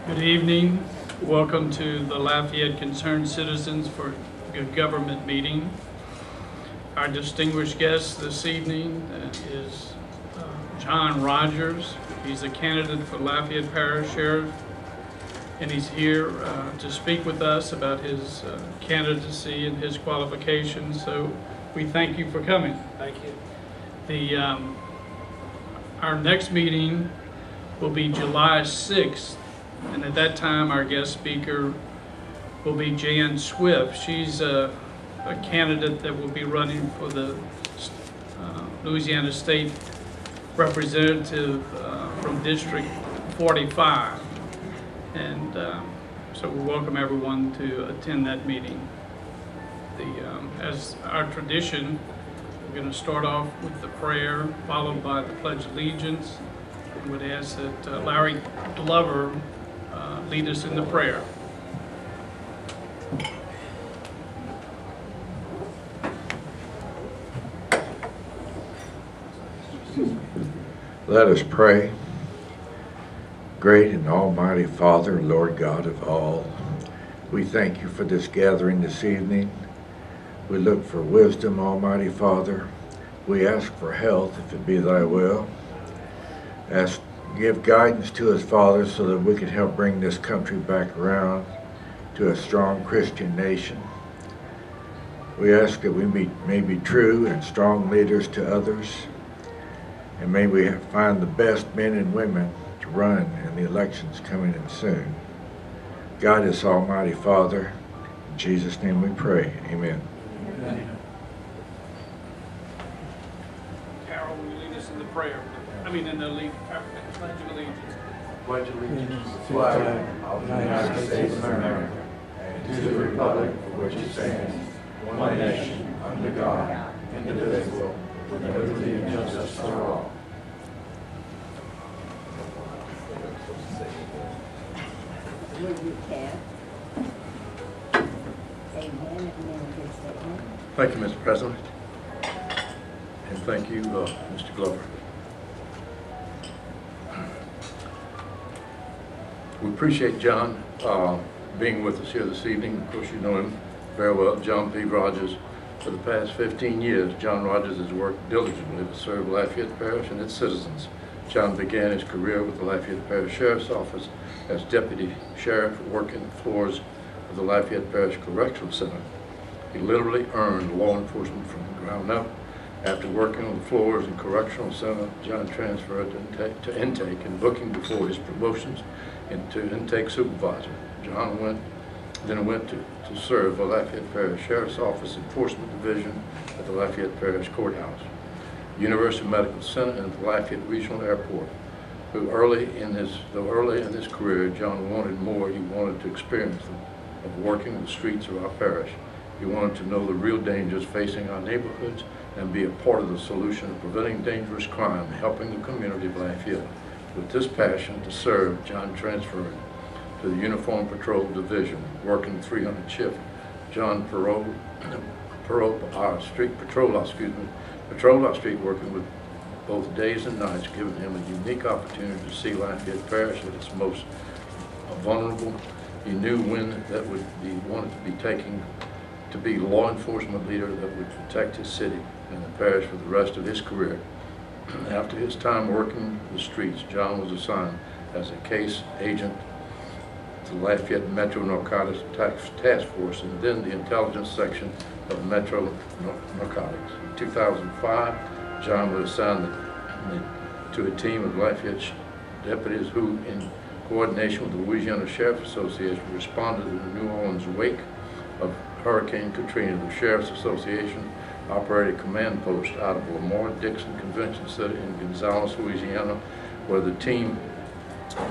Good evening. Welcome to the Lafayette Concerned Citizens for Good Government meeting. Our distinguished guest this evening is JohnRogers. He's a candidate for Lafayette Parish Sheriff, and he's here to speak with us about his candidacy and his qualifications. So we thank you for coming. Thank you. Our next meeting will be July 6th. And at that time, our guest speaker will be Jan Swift. She's a candidate that will be running for the Louisiana State Representative from District 45. And so we welcome everyone to attend that meeting. As our tradition, we're going to start off with the prayer, followed by the Pledge of Allegiance. I would ask that Larry Glover lead us in the prayer. Let us pray. Great and almighty Father, Lord God of all, we thank you for this gathering this evening. We look for wisdom, Almighty Father. We ask for health, if it be thy will. Give guidance to us, Father, so that we can help bring this country back around to a strong Christian nation. We ask that we may be true and strong leaders to others, and may we find the best men and women to run in the elections coming in soon. Guide us, Almighty Father. In Jesus' name we pray. Amen. Amen. Carol, will you lead us in the prayer? In the Pledge of Allegiance. Pledge allegiance to the flag of the United States of America and to the republic for which it stands, one nation, under God, indivisible, with liberty and justice for all. Thank you, Mr. President, and thank you, Mr. Glover. We appreciate John being with us here this evening. Of course, you know him very well, John P. Rogers. For the past 15 years, John Rogers has worked diligently to serve Lafayette Parish and its citizens. John began his career with the Lafayette Parish Sheriff's Office as Deputy Sheriff, working the floors of the Lafayette Parish Correctional Center. He literally earned law enforcement from the ground up. After working on the floors in Correctional Center, John transferred to intake and booking before his promotions into intake supervisor. John then went to serve the Lafayette Parish Sheriff's Office Enforcement Division at the Lafayette Parish Courthouse, University Medical Center, and the Lafayette Regional Airport. Though early in his career, John wanted more. He wanted to experience of working the streets of our parish. He wanted to know the real dangers facing our neighborhoods and be a part of the solution of preventing dangerous crime, helping the community of Lafayette. With this passion to serve, John transferred to the Uniform Patrol Division, working 300 shift. John patrolled our street, working with both days and nights, giving him a unique opportunity to see Lafayette Parish at its most vulnerable. He knew when that he wanted to be law enforcement leader that would protect his city and the parish for the rest of his career. After his time working the streets, John was assigned as a case agent to the Lafayette Metro Narcotics Task Force and then the intelligence section of Metro Narcotics. In 2005, John was assigned to a team of Lafayette deputies who, in coordination with the Louisiana Sheriff's Association, responded in the New Orleans wake of Hurricane Katrina. The Sheriff's Association operated a command post out of Lamar Dixon Convention Center in Gonzales, Louisiana, where the team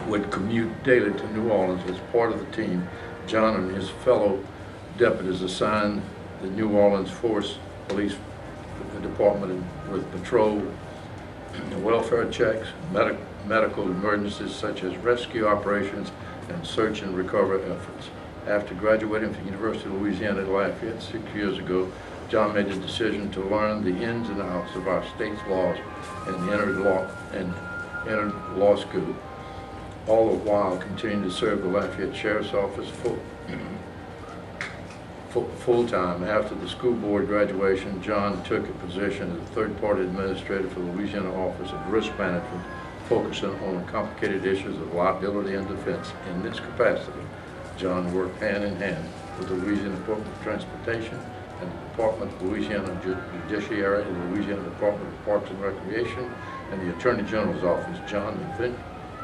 would commute daily to New Orleans. As part of the team, John and his fellow deputies assigned the New Orleans Police Department with patrol, welfare checks, medical emergencies such as rescue operations, and search and recovery efforts. After graduating from the University of Louisiana at Lafayette 6 years ago, John made the decision to learn the ins and outs of our state's laws and entered law school. all the while continuing to serve the Lafayette Sheriff's Office full-time. After the school board graduation, John took a position as a third-party administrator for the Louisiana Office of Risk Management, focusing on complicated issues of liability and defense. In this capacity, John worked hand in hand with the Louisiana Department of Transportation and the Department of Louisiana Judiciary and the Louisiana Department of Parks and Recreation and the Attorney General's Office. John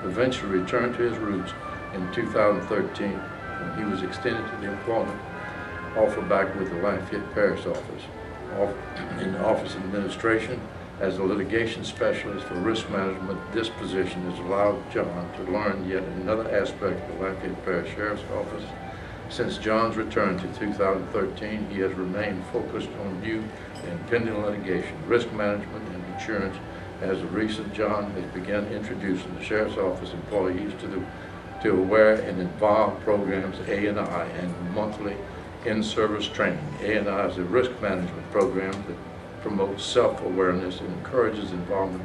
eventually returned to his roots in 2013 when he was extended to the employment offer back with the Lafayette Parish office. In the Office of Administration, as a litigation specialist for risk management, this position has allowed John to learn yet another aspect of the Lafayette Parish Sheriff's Office. Since John's return to 2013, he has remained focused on new and pending litigation, risk management, and insurance. As of recent, John has begun introducing the Sheriff's Office employees to aware and involved programs A&I and monthly in-service training. A&I is a risk management program that promotes self-awareness and encourages involvement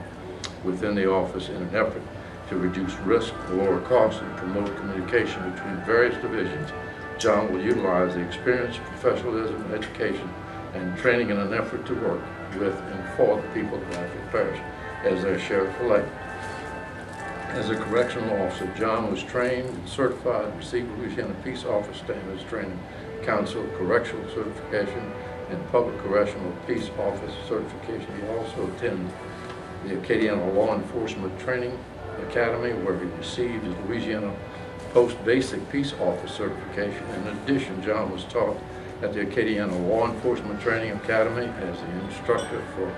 within the office in an effort to reduce risk, lower costs, and promote communication between various divisions. John will utilize the experience, professionalism, education, and training in an effort to work with and for the people of Lafayette Parish as their sheriff-elect. As a correctional officer, John was trained and certified, received Louisiana Peace Office Standards Training Council Correctional Certification and Public Correctional Peace Office Certification. He also attended the Acadiana Law Enforcement Training Academy, where he received his Louisiana Post-Basic Peace Office Certification. In addition, John was taught at the Acadiana Law Enforcement Training Academy as an instructor for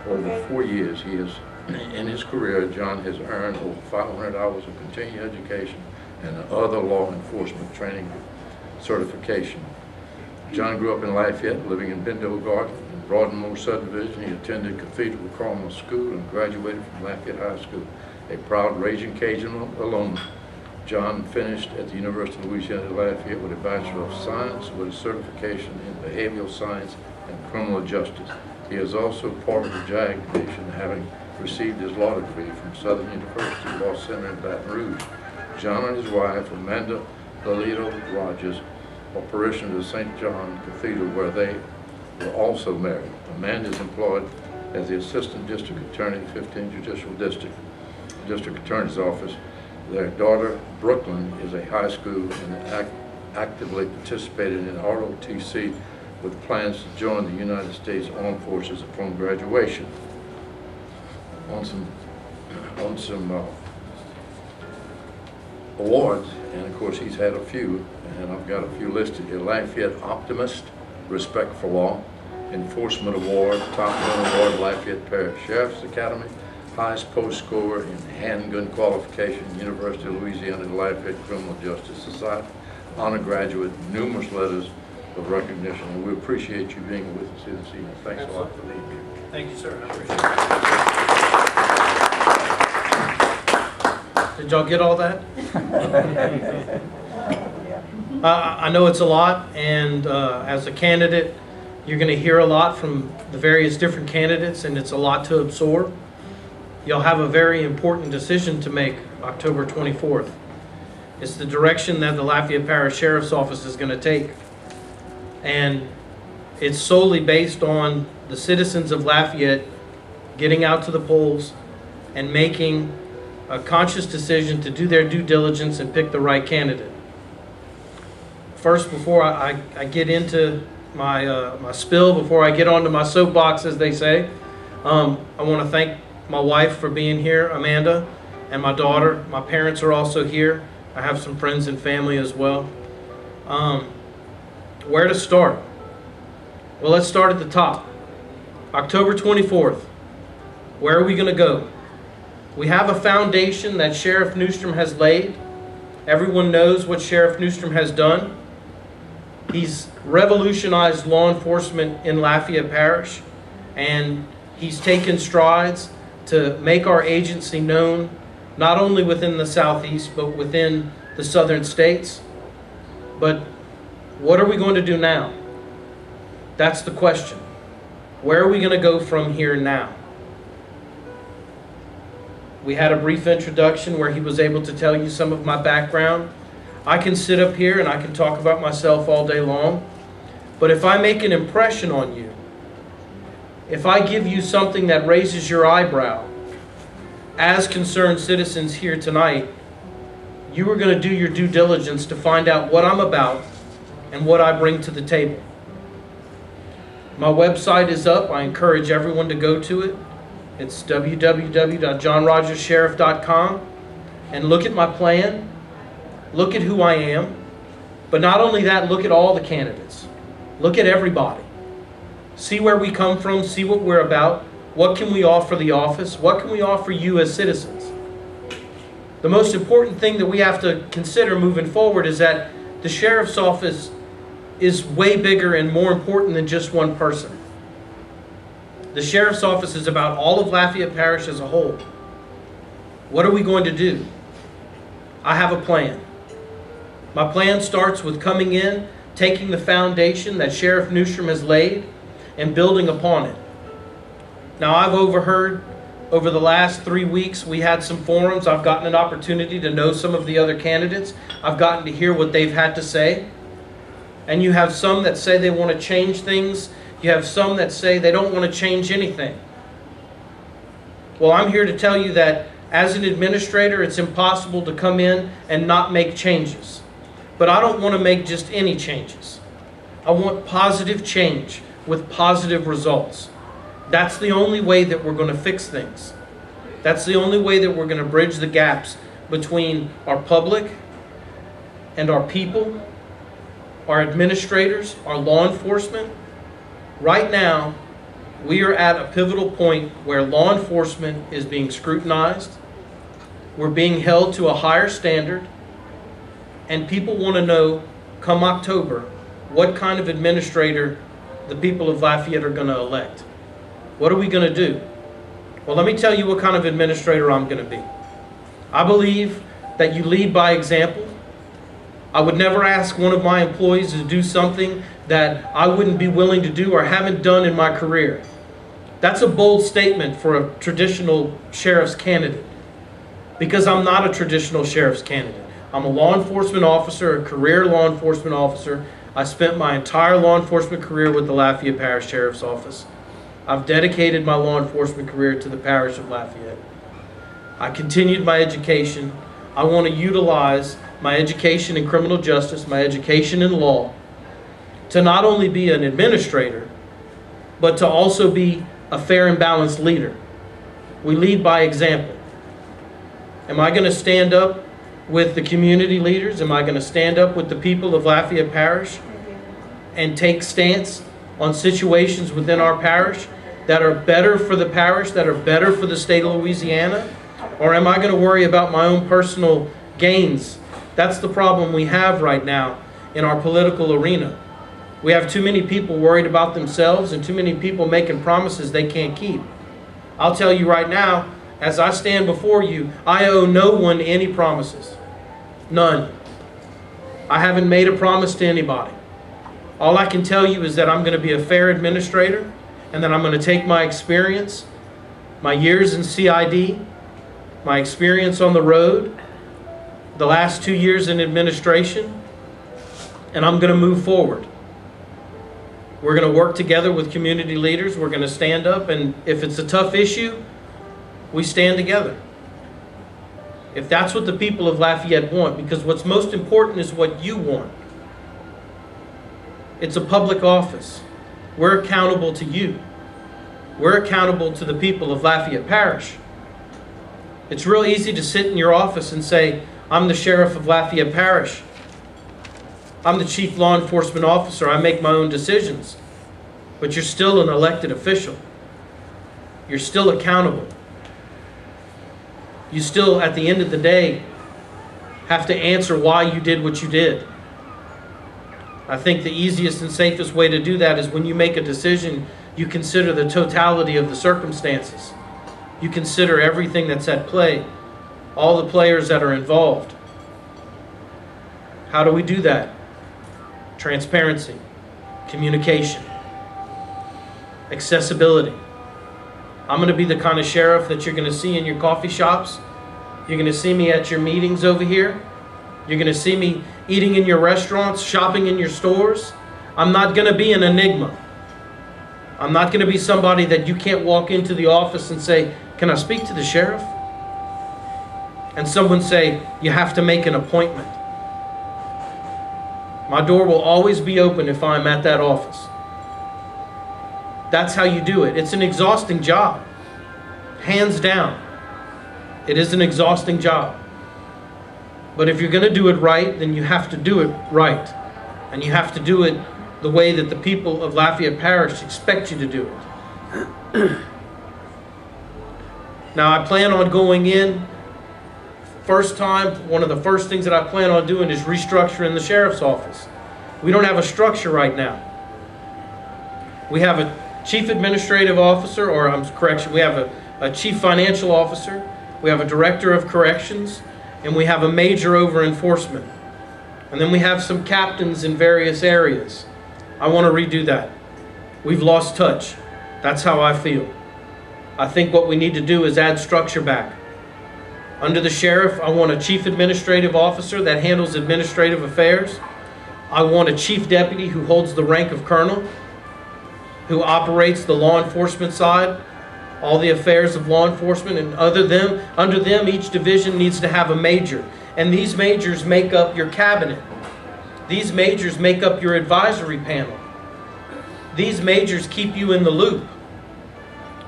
over 4 years. He has, in his career, John has earned over 500 hours of continuing education and other law enforcement training certification. John grew up in Lafayette, living in Bendel Garden and Broadenmore subdivision. He attended Cathedral Carmel School and graduated from Lafayette High School. A proud Raging Cajun alum, John finished at the University of Louisiana Lafayette with a Bachelor of Science with a certification in Behavioral Science and Criminal Justice. He is also part of the JAG Nation, having received his law degree from Southern University Law Center in Baton Rouge. John and his wife, Amanda JohnRogers, are parishioners of St. John Cathedral, where they were also married. Amanda is employed as the Assistant District Attorney, 15th Judicial District Attorney's Office. Their daughter, Brooklyn, is a high school and actively participated in ROTC with plans to join the United States Armed Forces upon graduation. On some awards, and of course he's had a few, and I've got a few listed here. Lafayette Optimist, Respect for Law, Enforcement Award, Top Gun Award, Lafayette Parish Sheriff's Academy, highest post score in handgun qualification, University of Louisiana Lafayette Criminal Justice Society, honor graduate, numerous letters of recognition, and we appreciate you being with us here this evening. Thanks a lot for being here. Thank you, sir. I appreciate it. Did y'all get all that? I know it's a lot, and as a candidate, you're going to hear a lot from the various different candidates, and it's a lot to absorb. You'll have a very important decision to make October 24th. It's the direction that the Lafayette Parish Sheriff's Office is going to take. And it's solely based on the citizens of Lafayette getting out to the polls and making a conscious decision to do their due diligence and pick the right candidate. First, before I get into my spill, before I get onto my soapbox, as they say, I want to thank my wife for being here, Amanda, and my daughter. My parents are also here. I have some friends and family as well. Where to start? Well, let's start at the top. October 24th. Where are we going to go? We have a foundation that Sheriff Newstrom has laid. Everyone knows what Sheriff Newstrom has done. He's revolutionized law enforcement in Lafayette Parish, and he's taken strides to make our agency known not only within the Southeast but within the southern states. But what are we going to do now? That's the question. Where are we going to go from here now? We had a brief introduction where he was able to tell you some of my background. I can sit up here and I can talk about myself all day long, but if I make an impression on you, if I give you something that raises your eyebrow, as concerned citizens here tonight, you are going to do your due diligence to find out what I'm about and what I bring to the table. My website is up. I encourage everyone to go to it. It's www.JohnRogersSheriff.com, and look at my plan, look at who I am, but not only that, look at all the candidates. Look at everybody. See where we come from, see what we're about, what can we offer the office, what can we offer you as citizens. The most important thing that we have to consider moving forward is that the sheriff's office is way bigger and more important than just one person. The sheriff's office is about all of Lafayette Parish as a whole. What are we going to do? I have a plan. My plan starts with coming in, taking the foundation that Sheriff Newstrom has laid, and building upon it. Now, I've overheard over the last 3 weeks, we had some forums. I've gotten an opportunity to know some of the other candidates. I've gotten to hear what they've had to say. And you have some that say they want to change things. You have some that say they don't want to change anything. Well, I'm here to tell you that as an administrator, it's impossible to come in and not make changes. But I don't want to make just any changes. I want positive change with positive results. That's the only way that we're going to fix things. That's the only way that we're going to bridge the gaps between our public and our people, our administrators, our law enforcement. Right now, we are at a pivotal point where law enforcement is being scrutinized. We're being held to a higher standard, and people want to know, come October, what kind of administrator the people of Lafayette are going to elect. What are we going to do? Well, let me tell you what kind of administrator I'm going to be. I believe that you lead by example. I would never ask one of my employees to do something that I wouldn't be willing to do or haven't done in my career. That's a bold statement for a traditional sheriff's candidate, because I'm not a traditional sheriff's candidate. I'm a law enforcement officer, a career law enforcement officer. I spent my entire law enforcement career with the Lafayette Parish Sheriff's Office. I've dedicated my law enforcement career to the parish of Lafayette. I continued my education. I want to utilize my education in criminal justice, my education in law, to not only be an administrator, but to also be a fair and balanced leader. We lead by example. Am I going to stand up with the community leaders? Am I going to stand up with the people of Lafayette Parish and take stance on situations within our parish that are better for the parish, that are better for the state of Louisiana? Or am I going to worry about my own personal gains? That's the problem we have right now in our political arena. We have too many people worried about themselves and too many people making promises they can't keep. I'll tell you right now, as I stand before you, I owe no one any promises. None. I haven't made a promise to anybody. All I can tell you is that I'm going to be a fair administrator, and that I'm going to take my experience, my years in CID, my experience on the road, the last 2 years in administration, and I'm going to move forward. We're going to work together with community leaders. We're going to stand up, and if it's a tough issue, we stand together. If that's what the people of Lafayette want, because what's most important is what you want. It's a public office. We're accountable to you. We're accountable to the people of Lafayette Parish. It's real easy to sit in your office and say, I'm the sheriff of Lafayette Parish. I'm the chief law enforcement officer. I make my own decisions. But you're still an elected official. You're still accountable. You still, at the end of the day, have to answer why you did what you did. I think the easiest and safest way to do that is when you make a decision, you consider the totality of the circumstances. You consider everything that's at play, all the players that are involved. How do we do that? Transparency, communication, accessibility. I'm going to be the kind of sheriff that you're going to see in your coffee shops. You're going to see me at your meetings over here. You're going to see me eating in your restaurants, shopping in your stores. I'm not going to be an enigma. I'm not going to be somebody that you can't walk into the office and say, "Can I speak to the sheriff?" And someone say, "You have to make an appointment." My door will always be open if I'm at that office. That's how you do it. It's an exhausting job. Hands down. It is an exhausting job. But if you're going to do it right, then you have to do it right. And you have to do it the way that the people of Lafayette Parish expect you to do it. Now, I plan on going in. First time, one of the first things that I plan on doing is restructuring the sheriff's office. We don't have a structure right now. We have a chief administrative officer, we have a chief financial officer, we have a director of corrections, and we have a major over enforcement. And then we have some captains in various areas. I want to redo that. We've lost touch. That's how I feel. I think what we need to do is add structure back. Under the sheriff, I want a chief administrative officer that handles administrative affairs. I want a chief deputy who holds the rank of colonel, who operates the law enforcement side, all the affairs of law enforcement, and under them, each division needs to have a major. And these majors make up your cabinet. These majors make up your advisory panel. These majors keep you in the loop.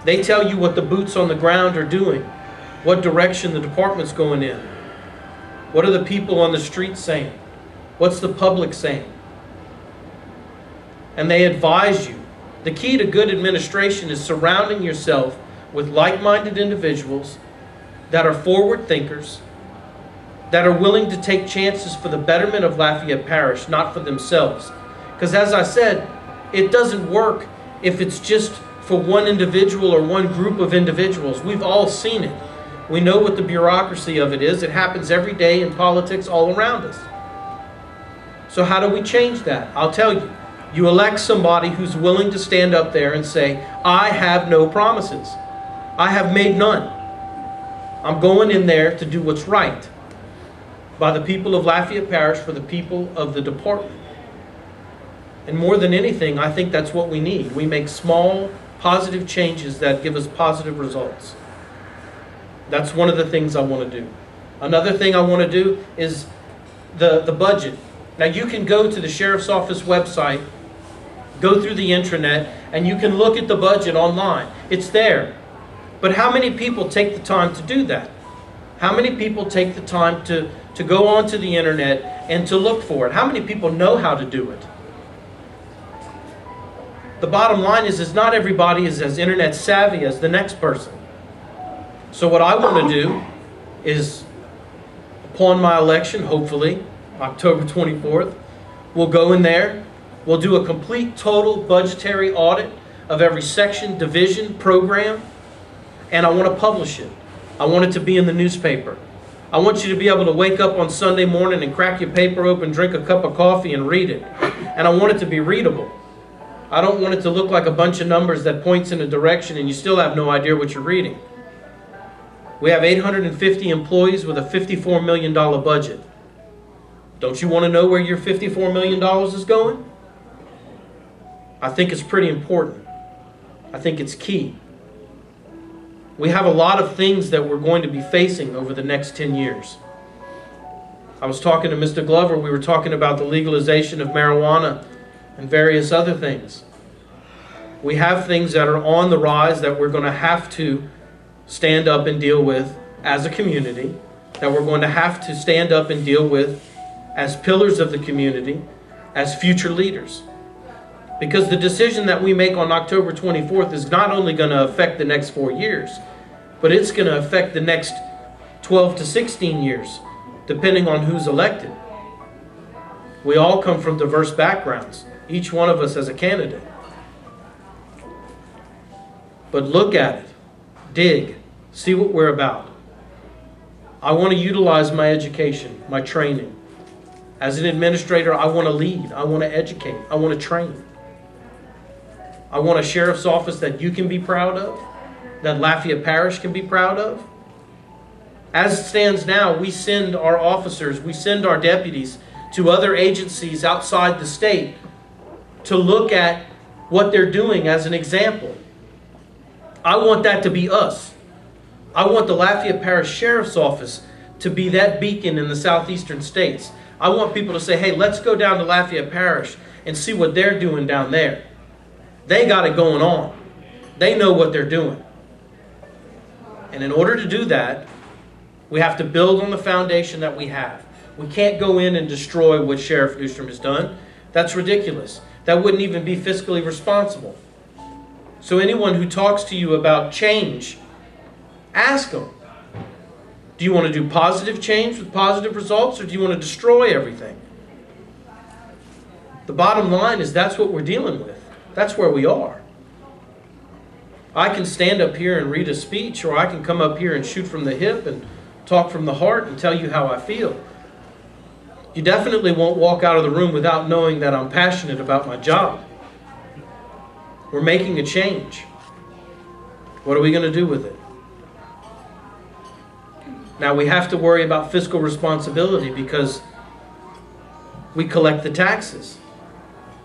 They tell you what the boots on the ground are doing, what direction the department's going in. What are the people on the street saying? What's the public saying? And they advise you. The key to good administration is surrounding yourself with like-minded individuals that are forward thinkers, that are willing to take chances for the betterment of Lafayette Parish, not for themselves. Because as I said, it doesn't work if it's just for one individual or one group of individuals. We've all seen it. We know what the bureaucracy of it is. It happens every day in politics all around us. So how do we change that? I'll tell you. You elect somebody who's willing to stand up there and say, "I have no promises. I have made none. I'm going in there to do what's right by the people of Lafayette Parish, for the people of the department." And more than anything, I think that's what we need. We make small, positive changes that give us positive results. That's one of the things I want to do. Another thing I want to do is the budget. Now, you can go to the Sheriff's Office website, go through the intranet, and you can look at the budget online. It's there. But how many people take the time to do that? How many people take the time to go onto the internet and to look for it? How many people know how to do it? The bottom line is not everybody is as internet savvy as the next person. So what I want to do is, upon my election, hopefully, October 24th, we'll go in there, we'll do a complete total budgetary audit of every section, division, program, and I want to publish it. I want it to be in the newspaper. I want you to be able to wake up on Sunday morning and crack your paper open, drink a cup of coffee, and read it. And I want it to be readable. I don't want it to look like a bunch of numbers that points in a direction and you still have no idea what you're reading. We have 850 employees with a $54 million budget. Don't you want to know where your $54 million is going? I think it's pretty important. I think it's key. We have a lot of things that we're going to be facing over the next 10 years. I was talking to Mr. Glover. We were talking about the legalization of marijuana and various other things. We have things that are on the rise that we're going to have to stand up and deal with as a community, that we're going to have to stand up and deal with as pillars of the community, as future leaders. Because the decision that we make on October 24th is not only going to affect the next 4 years, but it's going to affect the next 12 to 16 years, depending on who's elected. We all come from diverse backgrounds, each one of us as a candidate. But look at it, dig, see what we're about. I want to utilize my education, my training. As an administrator, I want to lead, I want to educate, I want to train. I want a sheriff's office that you can be proud of. that Lafayette Parish can be proud of? As it stands now, we send our officers, we send our deputies to other agencies outside the state to look at what they're doing as an example. I want that to be us. I want the Lafayette Parish Sheriff's Office to be that beacon in the southeastern states. I want people to say, hey, let's go down to Lafayette Parish and see what they're doing down there. They got it going on. They know what they're doing. And in order to do that, we have to build on the foundation that we have. We can't go in and destroy what Sheriff Newstrom has done. That's ridiculous. That wouldn't even be fiscally responsible. So anyone who talks to you about change, ask them, do you want to do positive change with positive results, or do you want to destroy everything? The bottom line is that's what we're dealing with. That's where we are. I can stand up here and read a speech, or I can come up here and shoot from the hip and talk from the heart and tell you how I feel. You definitely won't walk out of the room without knowing that I'm passionate about my job. We're making a change. What are we going to do with it? Now we have to worry about fiscal responsibility because we collect the taxes.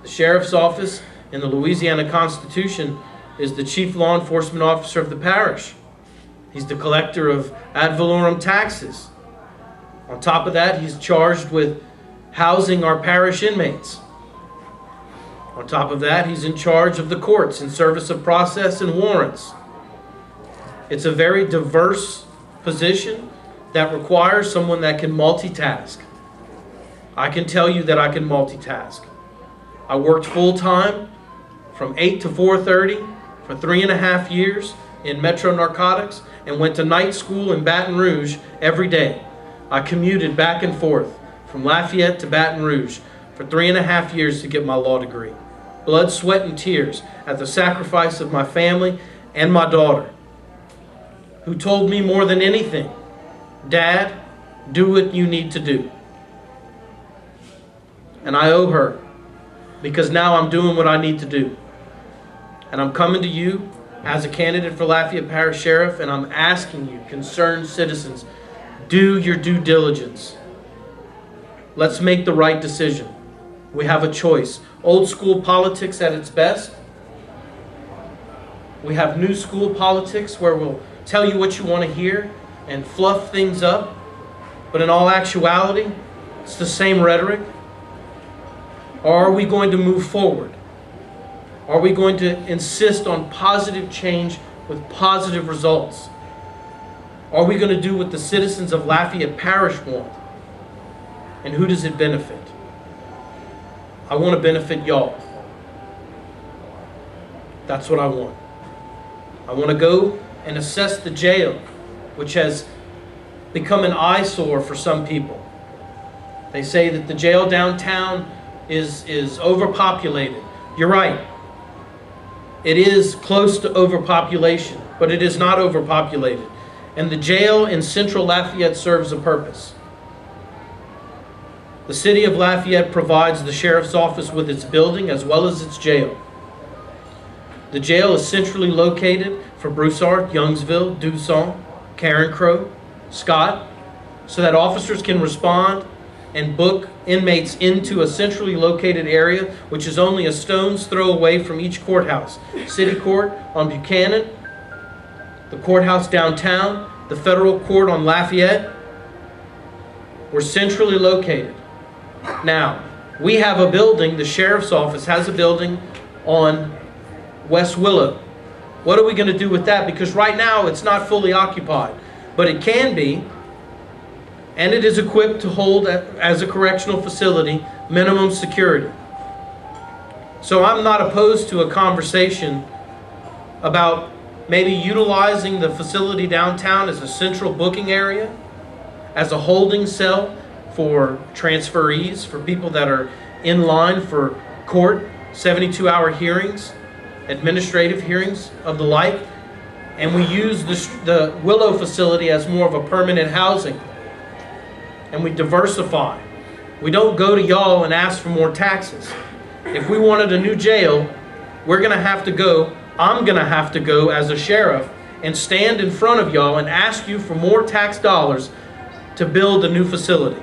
The sheriff's office in the Louisiana Constitution is the chief law enforcement officer of the parish. He's the collector of ad valorem taxes. On top of that, he's charged with housing our parish inmates. On top of that, he's in charge of the courts in service of process and warrants. It's a very diverse position that requires someone that can multitask. I can tell you that I can multitask. I worked full-time from 8 to 4:30 for 3.5 years in Metro Narcotics and went to night school in Baton Rouge every day. I commuted back and forth from Lafayette to Baton Rouge for 3.5 years to get my law degree. Blood, sweat, and tears at the sacrifice of my family and my daughter, who told me more than anything, Dad, do what you need to do. And I owe her, because now I'm doing what I need to do. And I'm coming to you as a candidate for Lafayette Parish Sheriff, and I'm asking you, concerned citizens, do your due diligence. Let's make the right decision. We have a choice. Old school politics at its best. We have new school politics where we'll tell you what you want to hear and fluff things up. But in all actuality, it's the same rhetoric. Or are we going to move forward? Are we going to insist on positive change with positive results? Are we going to do what the citizens of Lafayette Parish want? And who does it benefit? I want to benefit y'all. That's what I want. I want to go and assess the jail, which has become an eyesore for some people. They say that the jail downtown is overpopulated. You're right. It is close to overpopulation, but it is not overpopulated. And the jail in Central Lafayette serves a purpose. The city of Lafayette provides the sheriff's office with its building as well as its jail. The jail is centrally located for Broussard, Youngsville, Dusson, Carencro, Scott, so that officers can respond and book inmates into a centrally located area, which is only a stone's throw away from each courthouse. City Court on Buchanan, the courthouse downtown, the federal court on Lafayette. We're centrally located. Now, we have a building, the sheriff's office has a building on West Willow. What are we going to do with that? Because right now it's not fully occupied, but it can be, and it is equipped to hold, as a correctional facility, minimum security. So I'm not opposed to a conversation about maybe utilizing the facility downtown as a central booking area, as a holding cell for transferees, for people that are in line for court, 72-hour hearings, administrative hearings of the like, and we use the Willow facility as more of a permanent housing, and we diversify. We don't go to y'all and ask for more taxes. If we wanted a new jail, we're going to have to go, I'm going to have to go as a sheriff and stand in front of y'all and ask you for more tax dollars to build a new facility.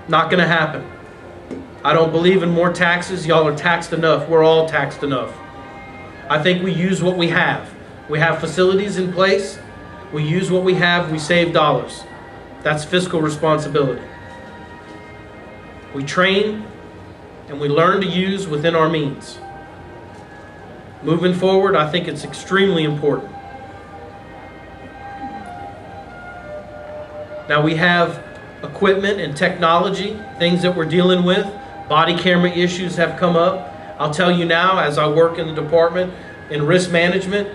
Not going to happen. I don't believe in more taxes. Y'all are taxed enough. We're all taxed enough. I think we use what we have. We have facilities in place. We use what we have. We save dollars. That's fiscal responsibility. We train and we learn to use within our means. Moving forward, I think it's extremely important. Now we have equipment and technology, things that we're dealing with. Body camera issues have come up. I'll tell you now, as I work in the department in risk management,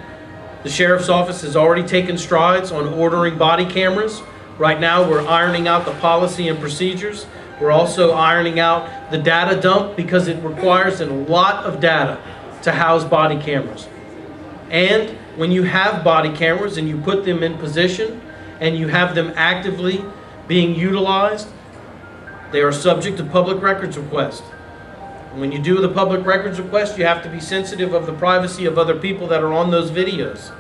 the sheriff's office has already taken strides on ordering body cameras. Right now we're ironing out the policy and procedures. We're also ironing out the data dump because it requires a lot of data to house body cameras. And when you have body cameras and you put them in position and you have them actively being utilized, they are subject to public records request. And when you do the public records request, you have to be sensitive of the privacy of other people that are on those videos.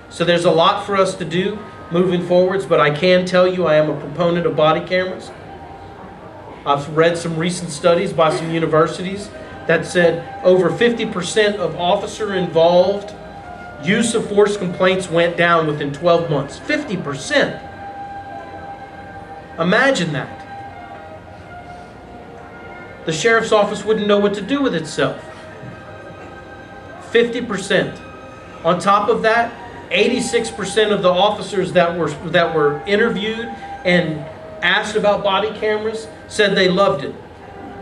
So there's a lot for us to do moving forwards, but I can tell you I am a proponent of body cameras. I've read some recent studies by some universities that said over 50% of officer-involved use of force complaints went down within 12 months. 50%. Imagine that. The sheriff's office wouldn't know what to do with itself. 50%. On top of that, 86% of the officers that were interviewed and asked about body cameras said they loved it,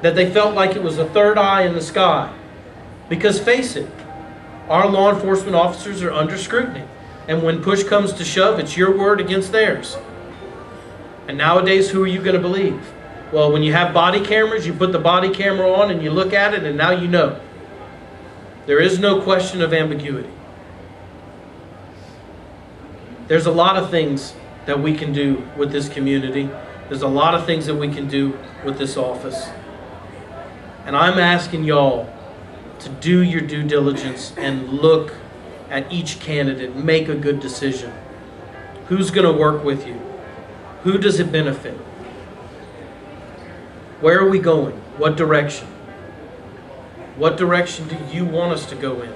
that they felt like it was a third eye in the sky. Because face it, our law enforcement officers are under scrutiny, and when push comes to shove, it's your word against theirs. And nowadays, who are you going to believe? Well, when you have body cameras, you put the body camera on and you look at it and now you know. There is no question of ambiguity. There's a lot of things that we can do with this community. There's a lot of things that we can do with this office. And I'm asking y'all to do your due diligence and look at each candidate, make a good decision. Who's going to work with you? Who does it benefit? Where are we going? What direction? What direction do you want us to go in?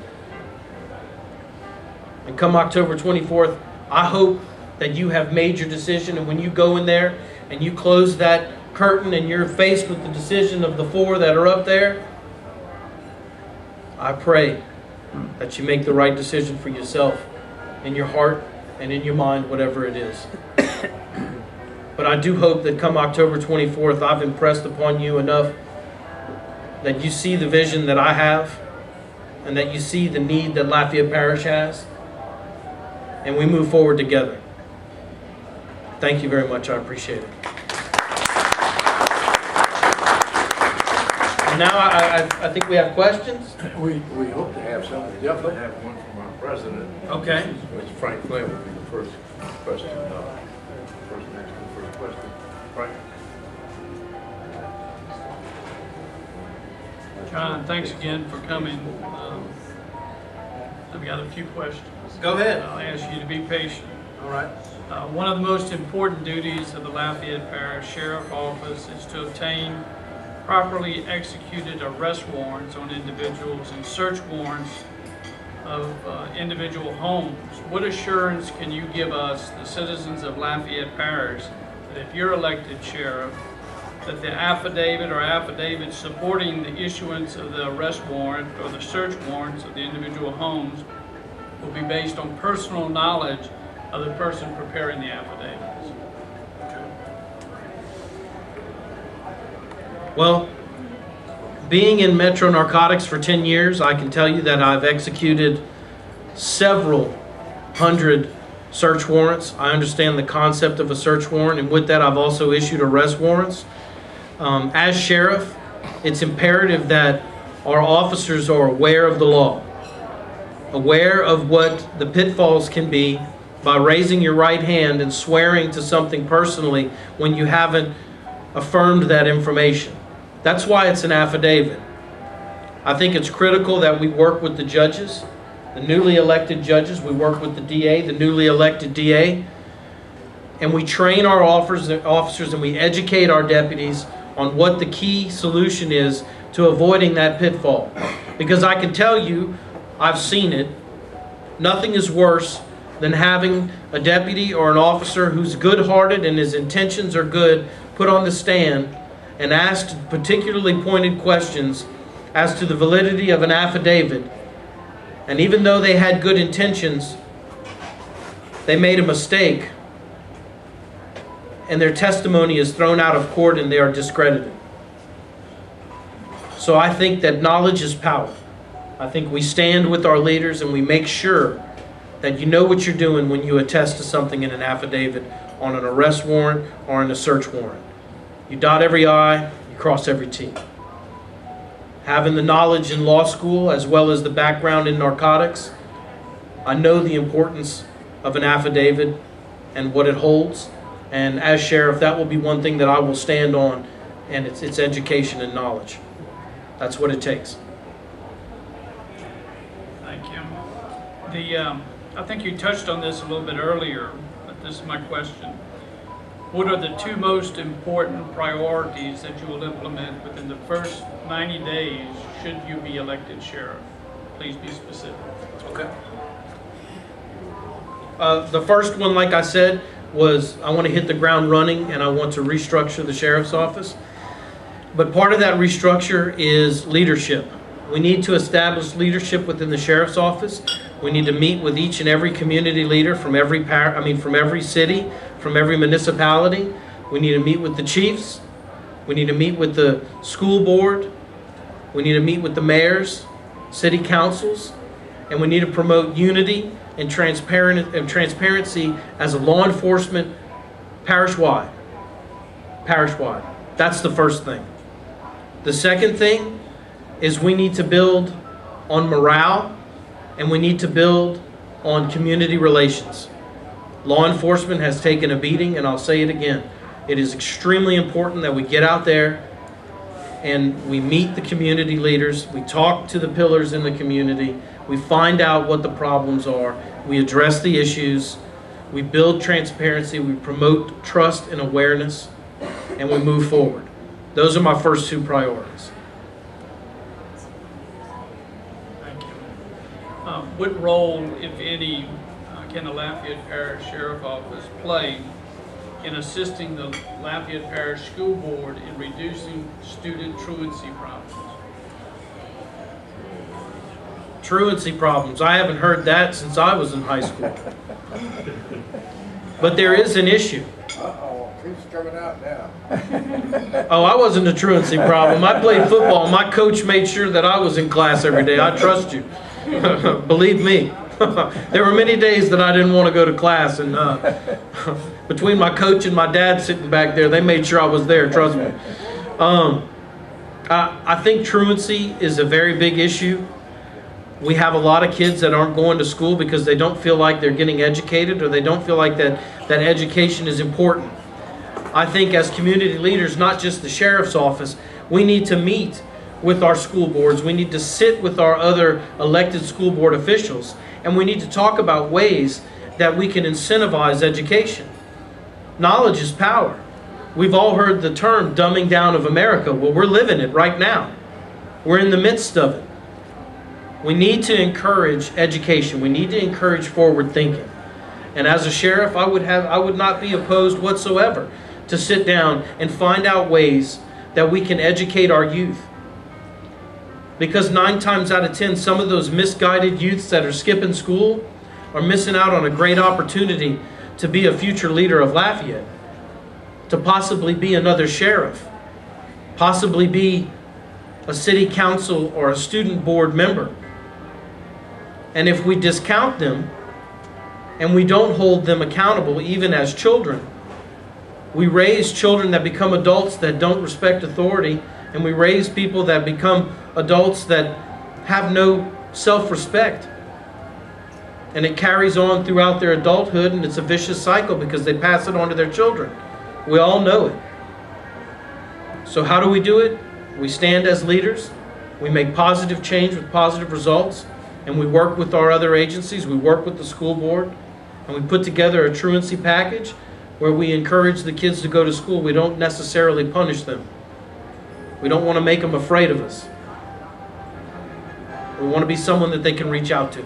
And come October 24th, I hope that you have made your decision, and when you go in there and you close that curtain and you're faced with the decision of the 4 that are up there, I pray that you make the right decision for yourself, in your heart and in your mind, whatever it is. But I do hope that come October 24th, I've impressed upon you enough that you see the vision that I have and that you see the need that Lafayette Parish has, and we move forward together. Thank you very much. I appreciate it. And now I think we have questions. We hope to have some. We definitely have one from our president. Okay. Which Frank Flynn will be the first question. First question. Frank. John, thanks again for coming. I've got a few questions. Go ahead. I'll ask you to be patient. All right. One of the most important duties of the Lafayette Parish Sheriff Office is to obtain properly executed arrest warrants on individuals and search warrants of individual homes. What assurance can you give us, the citizens of Lafayette Parish, that if you're elected sheriff, that the affidavit or affidavits supporting the issuance of the arrest warrant or the search warrants of the individual homes will be based on personal knowledge of the person preparing the affidavits? Well, being in Metro Narcotics for 10 years, I can tell you that I've executed several hundred search warrants. I understand the concept of a search warrant, and with that I've also issued arrest warrants. As sheriff, it's imperative that our officers are aware of the law, aware of what the pitfalls can be by raising your right hand and swearing to something personally when you haven't affirmed that information. That's why it's an affidavit. I think it's critical that we work with the judges the newly elected judges. We work with the DA, the newly elected DA, and we train our officers and we educate our deputies on what the key solution is to avoiding that pitfall. Because I can tell you, I've seen it, nothing is worse than having a deputy or an officer who's good-hearted and his intentions are good put on the stand and asked particularly pointed questions as to the validity of an affidavit. And even though they had good intentions, they made a mistake and their testimony is thrown out of court and they are discredited. So I think that knowledge is power. I think we stand with our leaders and we make sure that you know what you're doing when you attest to something in an affidavit, on an arrest warrant, or in a search warrant. You dot every I, you cross every T. Having the knowledge in law school as well as the background in narcotics, I know the importance of an affidavit and what it holds. And as sheriff, that will be one thing that I will stand on, and it's education and knowledge. That's what it takes. Thank you. I think you touched on this a little bit earlier, but this is my question. What are the two most important priorities that you will implement within the first 90 days should you be elected sheriff? Please be specific. Okay. The first one, like I said, was I want to hit the ground running and I want to restructure the sheriff's office. But part of that restructure is leadership. We need to establish leadership within the sheriff's office. We need to meet with each and every community leader from every from every city, from every municipality. We need to meet with the chiefs. We need to meet with the school board. We need to meet with the mayors, city councils, and we need to promote unity and transparency as a law enforcement parish-wide. Parish-wide. That's the first thing. The second thing is we need to build on morale and we need to build on community relations. Law enforcement has taken a beating, and I'll say it again. It is extremely important that we get out there and we meet the community leaders, we talk to the pillars in the community, we find out what the problems are, we address the issues, we build transparency, we promote trust and awareness, and we move forward. Those are my first two priorities. Thank you. What role, if any, can the Lafayette Parish Sheriff Office play in assisting the Lafayette Parish School Board in reducing student truancy problems? Truancy problems. I haven't heard that since I was in high school. But there is an issue. Uh-oh, truth's coming out now. Oh, I wasn't a truancy problem. I played football. My coach made sure that I was in class every day. I trust you. Believe me. There were many days that I didn't want to go to class, and between my coach and my dad sitting back there, they made sure I was there, trust me. I think truancy is a very big issue. We have a lot of kids that aren't going to school because they don't feel like they're getting educated, or they don't feel like that education is important. I think as community leaders, not just the sheriff's office, we need to meet with our school boards. We need to sit with our other elected school board officials, and we need to talk about ways that we can incentivize education. Knowledge is power. We've all heard the term dumbing down of America. Well, we're living it right now. We're in the midst of it. We need to encourage education. We need to encourage forward thinking. And as a sheriff, I would not be opposed whatsoever to sit down and find out ways that we can educate our youth. Because 9 times out of 10, some of those misguided youths that are skipping school are missing out on a great opportunity to be a future leader of Lafayette, to possibly be another sheriff, possibly be a city council or a student board member. And if we discount them and we don't hold them accountable even as children, we raise children that become adults that don't respect authority, and we raise people that become adults that have no self-respect. And it carries on throughout their adulthood, and it's a vicious cycle because they pass it on to their children. We all know it. So how do we do it? We stand as leaders. We make positive change with positive results. and we work with our other agencies, we work with the school board, and we put together a truancy package where we encourage the kids to go to school. We don't necessarily punish them. We don't want to make them afraid of us. We want to be someone that they can reach out to.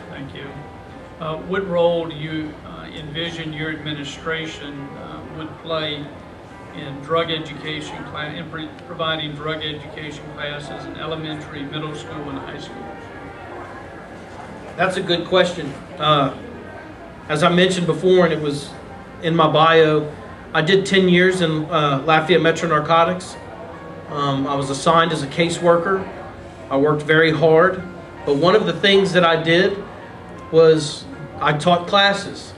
Thank you. What role do you envision your administration would play in drug education, in providing drug education classes in elementary, middle school, and high school? That's a good question. As I mentioned before, and it was in my bio, I did 10 years in Lafayette Metro Narcotics. I was assigned as a caseworker. I worked very hard. But one of the things that I did was I taught classes.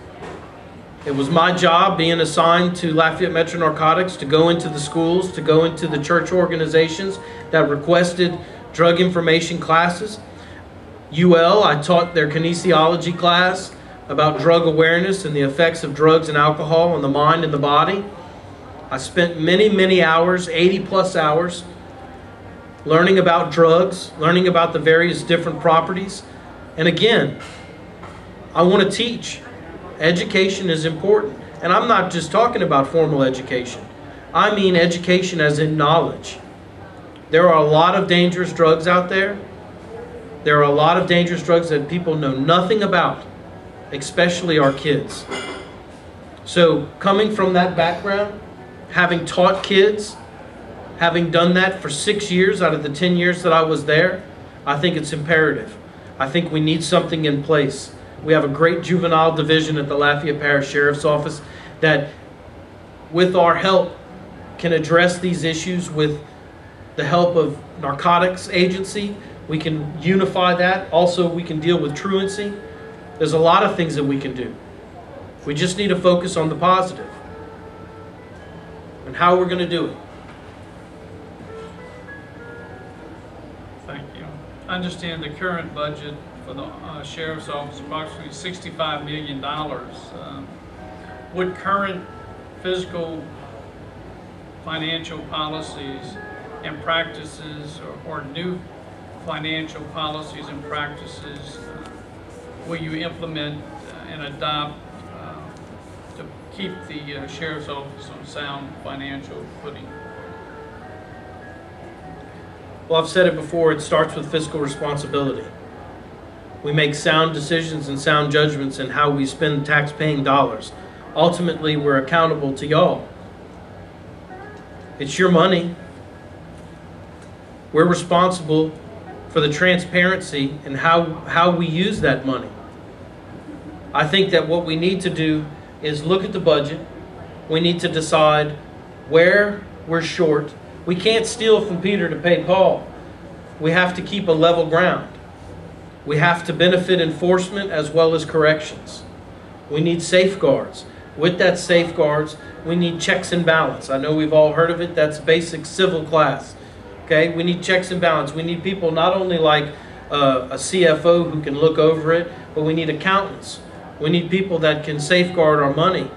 It was my job, being assigned to Lafayette Metro Narcotics, to go into the schools, to go into the church organizations that requested drug information classes. UL, I taught their kinesiology class about drug awareness and the effects of drugs and alcohol on the mind and the body. I spent many, many hours, 80+ hours, learning about drugs, learning about the various different properties. And again, I want to teach. Education is important. And I'm not just talking about formal education. I mean education as in knowledge. There are a lot of dangerous drugs out there. There are a lot of dangerous drugs that people know nothing about, especially our kids. So coming from that background, having taught kids, having done that for 6 years out of the 10 years that I was there, I think it's imperative. I think we need something in place. We have a great juvenile division at the Lafayette Parish Sheriff's Office that, with our help, can address these issues with the help of narcotics agency. We can unify that. Also, we can deal with truancy. There's a lot of things that we can do. We just need to focus on the positive and how we're going to do it. Thank you. I understand the current budget for the Sheriff's Office is approximately $65 million. Would current fiscal financial policies and practices or new financial policies and practices will you implement and adopt to keep the Sheriff's Office on sound financial footing? Well, I've said it before, it starts with fiscal responsibility. We make sound decisions and sound judgments in how we spend tax-paying dollars. Ultimately, we're accountable to y'all. It's your money. We're responsible for the transparency and how we use that money. I think that what we need to do is look at the budget. We need to decide where we're short. We can't steal from Peter to pay Paul. We have to keep a level ground. We have to benefit enforcement as well as corrections. We need safeguards. With that safeguards, we need checks and balance. I know we've all heard of it. That's basic civil class. Okay, we need checks and balance. We need people not only like a CFO who can look over it, but we need accountants. We need people that can safeguard our money.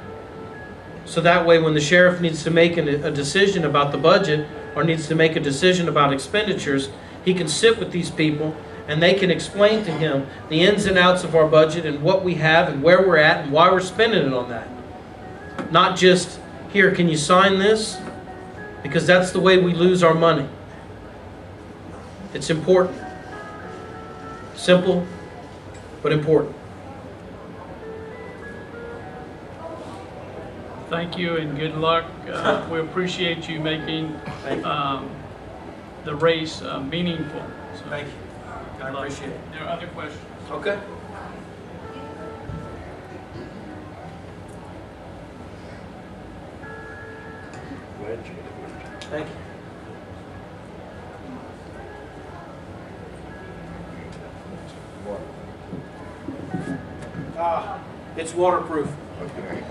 So that way when the sheriff needs to make a decision about the budget or needs to make a decision about expenditures, he can sit with these people and they can explain to him the ins and outs of our budget and what we have and where we're at and why we're spending it on that. Not just, here, can you sign this? Because that's the way we lose our money. It's important. Simple, but important. Thank you and good luck. We appreciate you making the race meaningful. So, Thank you. I appreciate it. There are other questions? Okay. Thank you. It's waterproof. Okay.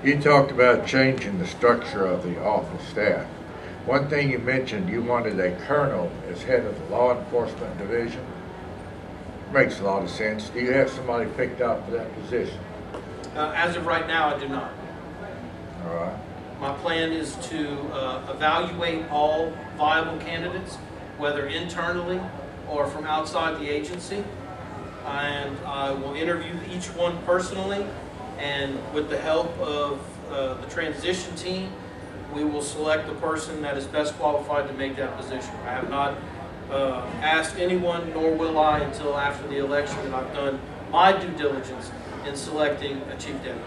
You talked about changing the structure of the office staff. One thing you mentioned, you wanted a colonel as head of the law enforcement division. Makes a lot of sense. Do you have somebody picked out for that position? As of right now, I do not. All right. My plan is to evaluate all viable candidates whether internally or from outside the agency. And I will interview each one personally, and with the help of the transition team, we will select the person that is best qualified to make that position. I have not asked anyone, nor will I until after the election, and I've done my due diligence in selecting a chief deputy.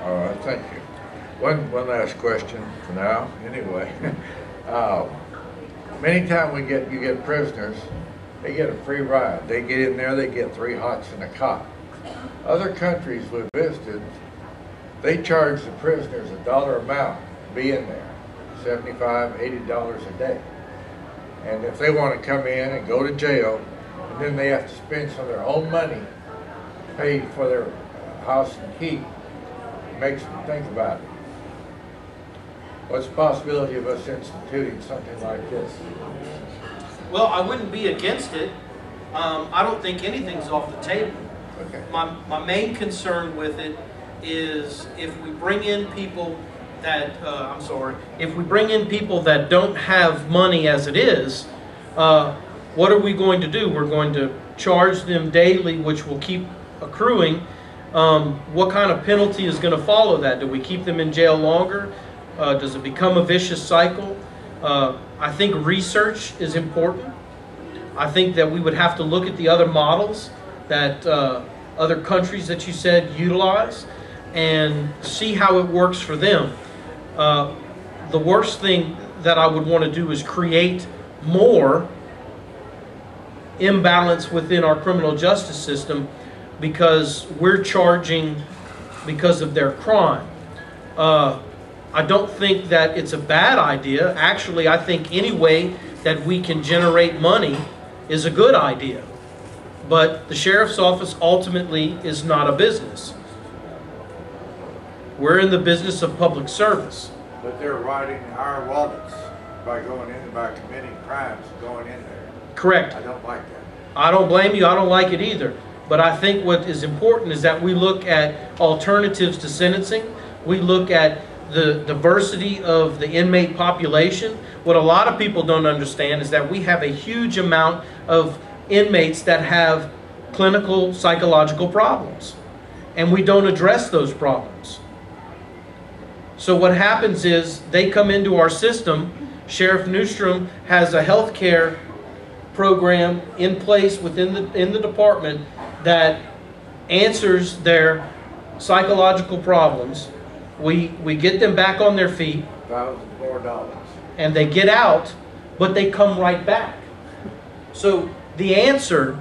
All right, thank you. One last question for now, anyway. Many times you get prisoners, they get a free ride. They get in there, they get 3 hots and a cot. Other countries we've visited, they charge the prisoners $1 amount to be in there, $75, $80 a day. And if they want to come in and go to jail, and then they have to spend some of their own money, pay for their house and keep, it makes them think about it. What's the possibility of us instituting something like this? Well, I wouldn't be against it. I don't think anything's off the table. Okay. My main concern with it is if we bring in people that, if we bring in people that don't have money as it is, what are we going to do? We're going to charge them daily, which will keep accruing. What kind of penalty is going to follow that? Do we keep them in jail longer? Does it become a vicious cycle? I think research is important. I think that we would have to look at the other models that other countries that you said utilize and see how it works for them. The worst thing that I would want to do is create more imbalance within our criminal justice system because we're charging because of their crime. I don't think that it's a bad idea. Actually, I think any way that we can generate money is a good idea. But the sheriff's office ultimately is not a business. We're in the business of public service. But they're riding our wallets by going in, by committing crimes, going in there. Correct. I don't like that. I don't blame you. I don't like it either. But I think what is important is that we look at alternatives to sentencing. We look at the diversity of the inmate population. What a lot of people don't understand is that we have a huge amount of inmates that have clinical psychological problems, and we don't address those problems. So what happens is they come into our system. Sheriff Newstrom has a health care program in place within the department that answers their psychological problems. We get them back on their feet, $1,000 and they get out, but they come right back. So the answer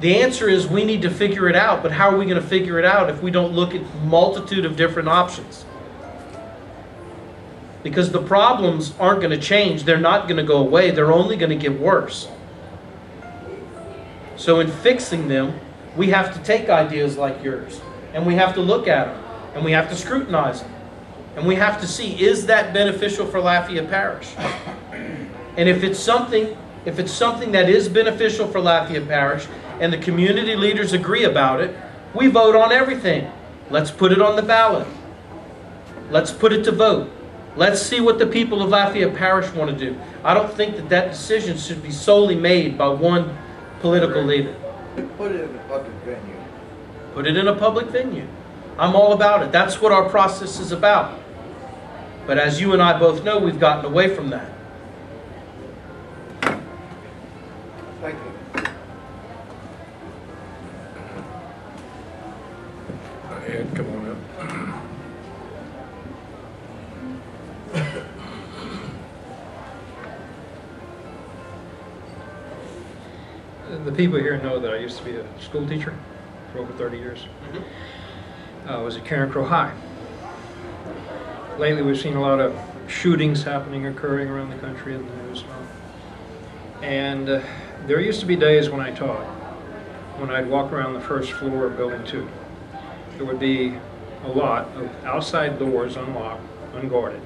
is we need to figure it out. But how are we going to figure it out if we don't look at a multitude of different options? Because the problems aren't going to change. They're not going to go away. They're only going to get worse. So in fixing them, we have to take ideas like yours, and we have to look at them, and we have to scrutinize them, and we have to see, is that beneficial for Lafayette Parish? And if it's something that is beneficial for Lafayette Parish, and the community leaders agree about it, we vote on everything. Let's put it on the ballot. Let's put it to vote. Let's see what the people of Lafayette Parish want to do. I don't think that decision should be solely made by one political leader. Put it in a public venue. Put it in a public venue. I'm all about it. That's what our process is about. But as you and I both know, we've gotten away from that. Thank you. Ed, come on up. The people here know that I used to be a school teacher for over 30 years. I was at Karen Crow High. Lately we've seen a lot of shootings occurring around the country in the news. And there used to be days when I taught, when I'd walk around the first floor of Building 2. There would be a lot of outside doors unlocked, unguarded.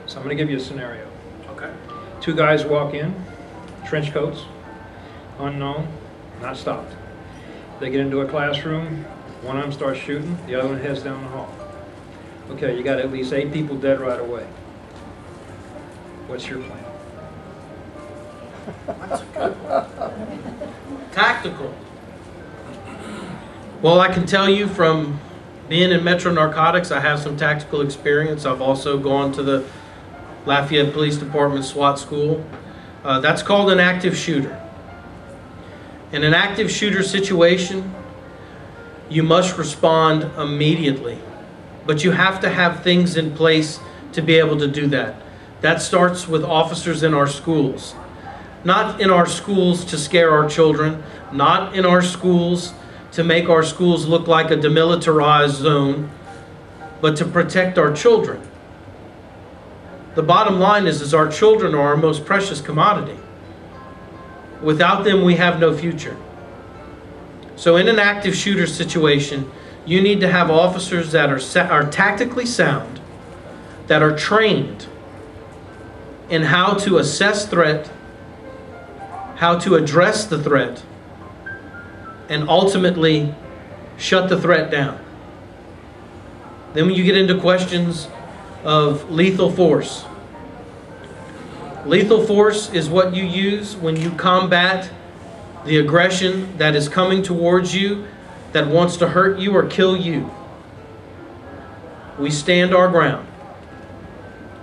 So I'm going to give you a scenario. Okay. 2 guys walk in, trench coats, unknown, not stopped. They get into a classroom, one of them starts shooting, the other one heads down the hall. Okay, you got at least 8 people dead right away. What's your plan? Tactical. Well, I can tell you from being in Metro Narcotics, I have some tactical experience. I've also gone to the Lafayette Police Department SWAT school. That's called an active shooter. In an active shooter situation, you must respond immediately. But you have to have things in place to be able to do that. That starts with officers in our schools. Not in our schools to scare our children, not in our schools to make our schools look like a demilitarized zone, but to protect our children. The bottom line is our children are our most precious commodity. Without them, we have no future. So in an active shooter situation, you need to have officers that are tactically sound, that are trained in how to assess threat, how to address the threat, and ultimately shut the threat down. Then when you get into questions of lethal force, lethal force is what you use when you combat the aggression that is coming towards you, that wants to hurt you or kill you. We stand our ground.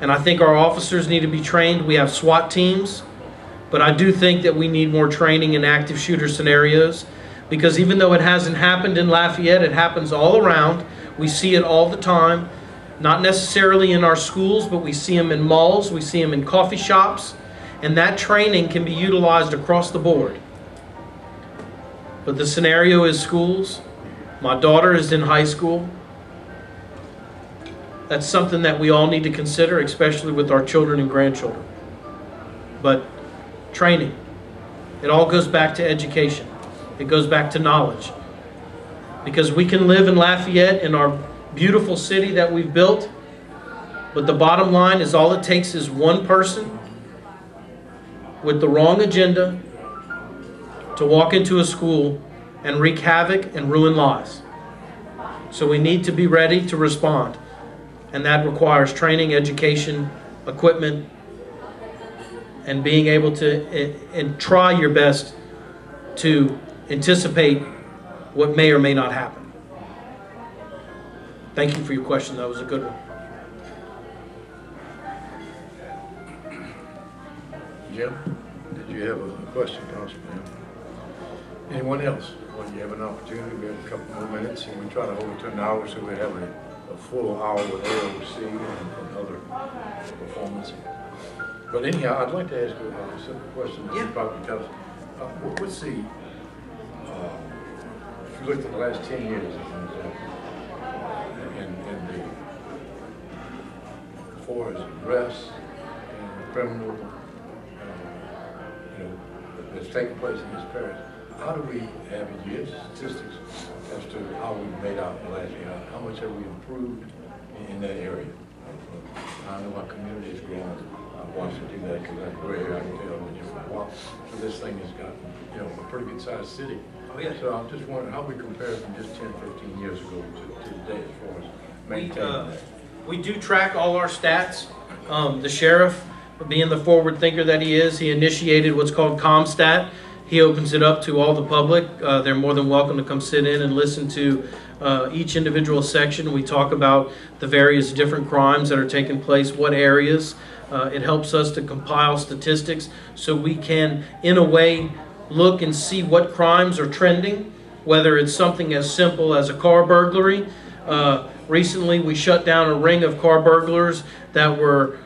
And I think our officers need to be trained. We have SWAT teams, but I do think that we need more training in active shooter scenarios, because even though it hasn't happened in Lafayette, it happens all around. We see it all the time, not necessarily in our schools, but we see them in malls, we see them in coffee shops, and that training can be utilized across the board. But the scenario is schools. My daughter is in high school. That's something that we all need to consider, especially with our children and grandchildren. But training, it all goes back to education. It goes back to knowledge. Because we can live in Lafayette, in our beautiful city that we've built, but the bottom line is all it takes is one person with the wrong agenda to walk into a school and wreak havoc and ruin lives. So we need to be ready to respond. And that requires training, education, equipment, and being able to and try your best to anticipate what may or may not happen. Thank you for your question. That was a good one. Jim, did you have a question, Councilman? Anyone else? Well, you have an opportunity. We have a couple more minutes, and we try to hold it to an hour, so we have a full hour with AOC and other performance. But anyhow, I'd like to ask you a simple question that you probably tell us. What's the, if you looked at the last 10 years, as an example, as far as arrests and criminal, that's taking place in this parish, how do we have any statistics as to how we've made out the last year? How much have we improved in that area? I know my community has grown. I watched it do that because I'm gray hair, I can tell when you're from a while. So this thing has gotten, a pretty good sized city. Oh, yeah. So I'm just wondering how we compare from just 10, 15 years ago to today as far as maintaining that. We do track all our stats. The sheriff, being the forward thinker that he is, he initiated what's called ComStat. He opens it up to all the public. They're more than welcome to come sit in and listen to each individual section. We talk about the various different crimes that are taking place, what areas. It helps us to compile statistics so we can, in a way, look and see what crimes are trending, whether it's something as simple as a car burglary. Recently, we shut down a ring of car burglars that were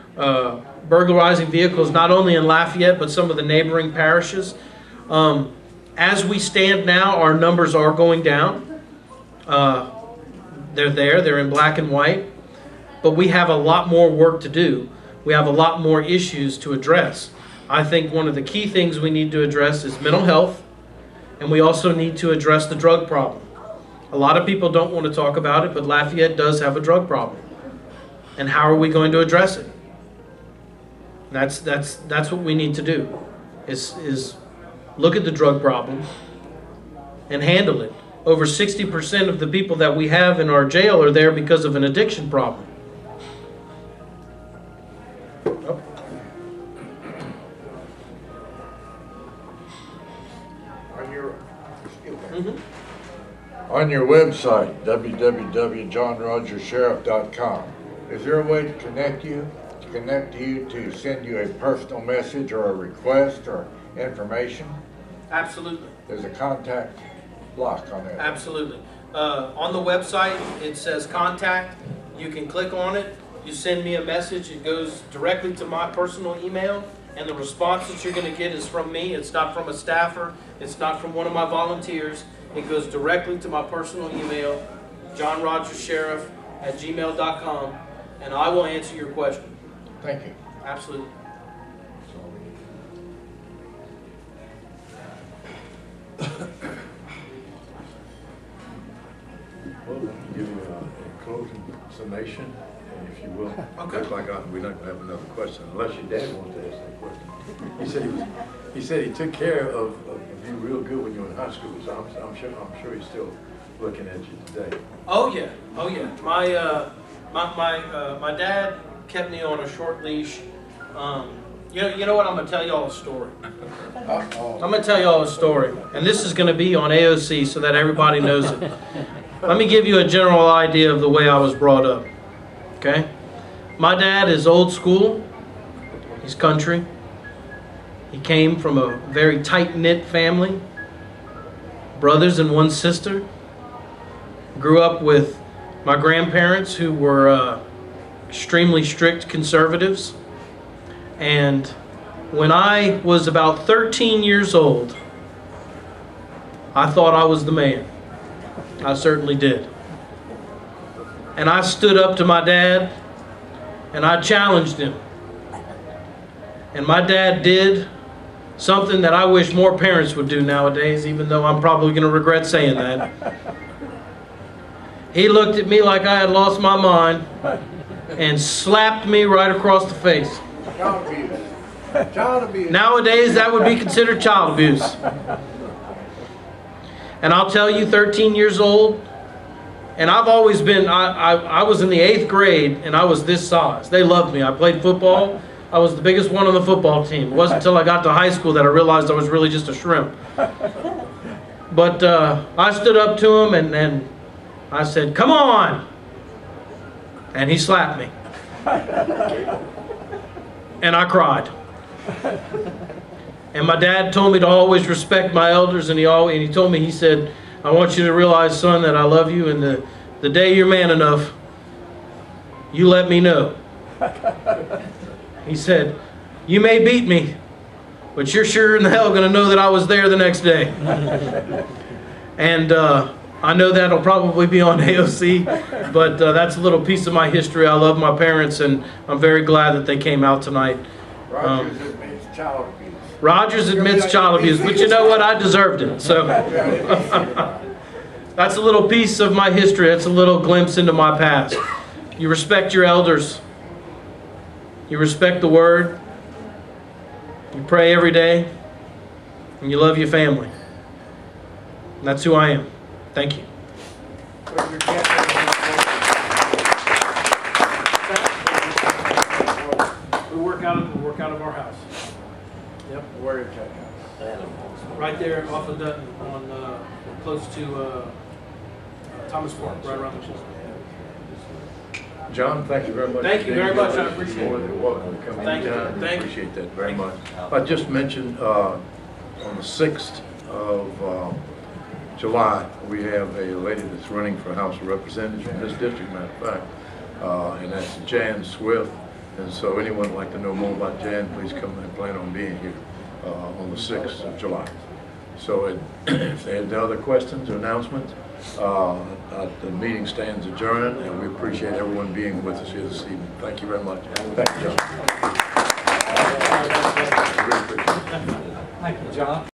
burglarizing vehicles not only in Lafayette, but some of the neighboring parishes. As we stand now, our numbers are going down. They're in black and white, but we have a lot more work to do. We have a lot more issues to address. I think one of the key things we need to address is mental health, and we also need to address the drug problem. A lot of people don't want to talk about it, but Lafayette does have a drug problem. And how are we going to address it? That's what we need to do, is look at the drug problem and handle it. Over 60% of the people that we have in our jail are there because of an addiction problem. On your website, www.johnrogerssheriff.com, is there a way to connect you to send you a personal message or a request or information? Absolutely. There's a contact block on there. Absolutely. On the website, it says contact. You can click on it. You send me a message. It goes directly to my personal email. And the response that you're going to get is from me. It's not from a staffer. It's not from one of my volunteers. It goes directly to my personal email, JohnRogersSheriff@gmail.com, and I will answer your question. Thank you. Absolutely. Well, let me give you a closing summation, if you will. Okay. Looks like we're not going to have another question, unless your dad wants to ask that question. He said he took care of you real good when you were in high school, so I'm sure he's still looking at you today. Oh yeah, oh yeah. My dad kept me on a short leash. You know what? I'm gonna tell y'all a story. I'm gonna tell y'all a story, and this is gonna be on AOC so that everybody knows it. Let me give you a general idea of the way I was brought up. Okay, my dad is old school. He's country. He came from a very tight-knit family, brothers and one sister. Grew up with my grandparents who were extremely strict conservatives. And when I was about 13 years old, I thought I was the man. I certainly did. And I stood up to my dad and I challenged him. And my dad did something that I wish more parents would do nowadays, even though I'm probably going to regret saying that. He looked at me like I had lost my mind and slapped me right across the face. Child abuse. Child abuse. Nowadays, that would be considered child abuse. And I'll tell you, 13 years old, and I've always been, I was in the 8th grade, and I was this size. They loved me. I played football. I was the biggest one on the football team. It wasn't until I got to high school that I realized I was really just a shrimp. But I stood up to him, and I said, "Come on!" And he slapped me. And I cried. And my dad told me to always respect my elders, and he told me, he said, "I want you to realize, son, that I love you, and the day you're man enough, you let me know." He said, "You may beat me, but you're sure in the hell going to know that I was there the next day." And I know that'll probably be on AOC, but that's a little piece of my history. I love my parents, and I'm very glad that they came out tonight. Rogers admits child abuse. Rogers admits child abuse, but you know what? I deserved it. So that's a little piece of my history. That's a little glimpse into my past. You respect your elders. You respect the Word. You pray every day. And you love your family. And that's who I am. Thank you. We work out of our house. Yep. Where is that house? Right there off of Dutton, on close to Thomas Park, right around the corner. John, thank you very much. Thank you very much. I appreciate it. More than welcome to come Thank you. anytime. Thank you. Appreciate that very much. I just mentioned on the 6th of July, we have a lady that's running for House of Representatives from this district, matter of fact, and that's Jan Swift. And so anyone would like to know more about Jan, please come and plan on being here on the 6th of July. So if they have no other questions or announcements, the meeting stands adjourned, and we appreciate everyone being with us here this evening. Thank you very much. Thank you, John. Thank you, John.